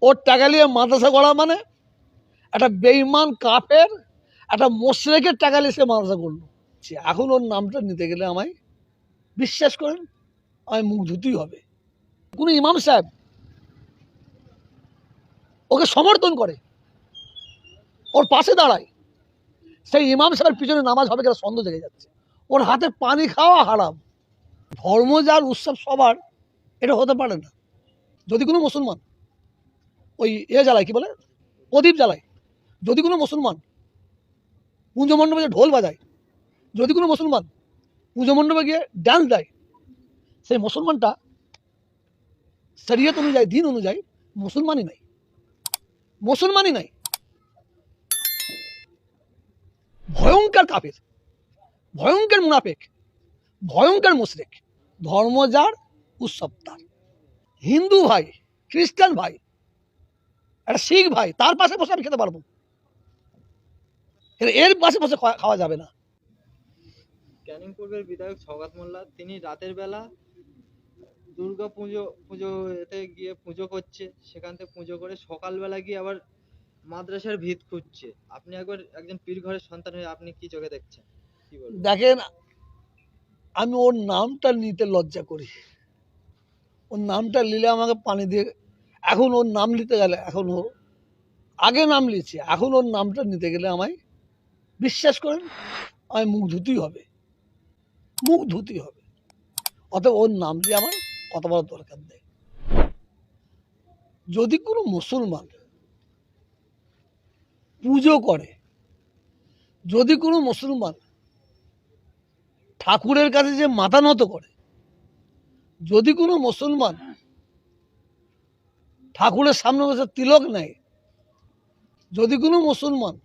ওর টাকা নিয়ে মাদ্রাসা করা মানে একটা বেঈমান কাফের একটা মোশরেকের টাকা নিয়ে সে মাদ্রাসা করলো। এখন ওর নামটা নিতে গেলে আমায় বিশ্বাস করেন আমায় মুখ ধুতেই হবে। কোনো ইমাম সাহেব ওকে সমর্থন করে, ওর পাশে দাঁড়ায়, সেই ইমাম সাহেবের পিছনে নামাজ হবে কিনা সন্দেহ জেগে যাচ্ছে। ওর হাতে পানি খাওয়া হারাম। ধর্ম যার উৎসব সবার, এটা হতে পারে না। যদি কোনো মুসলমান ওই জ্বালায়, কি বলে, প্রদীপ জ্বালায়, যদি কোনো মুসলমান পুজো মণ্ডপে যে ঢোল বাজায়, যদি কোনো মুসলমান পুজো মণ্ডপে গিয়ে ড্যান্স দেয়, সেই মুসলমানটা শরীয়ত অনুযায়ী, দিন অনুযায়ী মুসলমানই নাই, মুসলমানই নাই। ভয়ঙ্কর কাফের, ভয়ঙ্কর মুনাফিক, ভয়ঙ্কর মুশরিক। ধর্ম যার উৎসব তার। হিন্দু ভাই, খ্রিস্টান ভাই, একটা শিখ ভাই, তার পাশে বসে আমি খেতে পারবো, এর পাশে বসে খাওয়া যাবে না। ক্যানিং পূর্বের বিধায়ক সওগাত মোল্লা তিনি রাতের বেলা দুর্গা পুজো এতে গিয়ে পুজো করছে, সেখান থেকে পুজো করে সকালবেলা গিয়ে আবার মাদ্রাসার ভিত খুঁজছে। আপনি একজন পীর ঘরের সন্তান হয়ে আপনি কি চোখে দেখছেন, কি বলবেন? দেখেন, আমি ওর নামটা নিতে লজ্জা করি। ওর নামটা নিলে আমাকে পানি দিয়ে, এখন ওর নাম নিতে গেলে, এখন ও আগে নাম নিচ্ছে, এখন ওর নামটা নিতে গেলে আমায় বিশ্বাস করেন আমায় মুখ ধুতেই হবে, মুখ ধুতেই হবে। অতএব ওর নাম দিয়ে আমার কথা বলার দরকার নেই। যদি কোনো মুসলমান পুজো করে, যদি কোনো মুসলমান ঠাকুরের কাছে যে মাথা নত করে, যদি কোনো মুসলমান ঠাকুরের সামনে বসে তিলক নেয়, যদি কোনো মুসলমান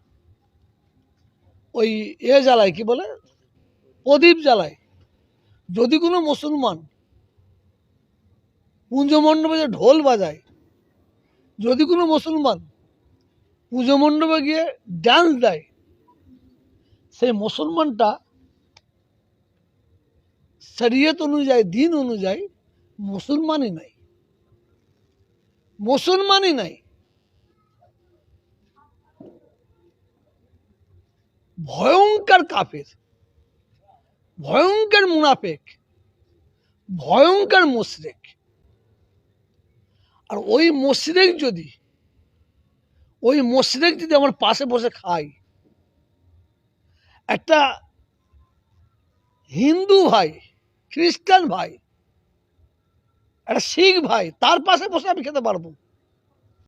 ওই জ্বালায়, কি বলে, প্রদীপ জ্বালায়, যদি কোনো মুসলমান পুজো মণ্ডপে যে ঢোল বাজায়, যদি কোনো মুসলমান পুজো মণ্ডপে গিয়ে ডান্স দেয়, সেই মুসলমানটা শরীয়ত অনুযায়ী, দিন অনুযায়ী মুসলমানই নাই, মুসলমানই নাই। ভয়ঙ্কর কাফের, ভয়ঙ্কর মুনাফিক, ভয়ঙ্কর মুশরিক। আর ওই মুশরিক যদি আমার পাশে বসে খায়, একটা হিন্দু ভাই, খ্রিস্টান ভাই, একটা শিখ ভাই, তার পাশে বসে আমি খেতে পারবো।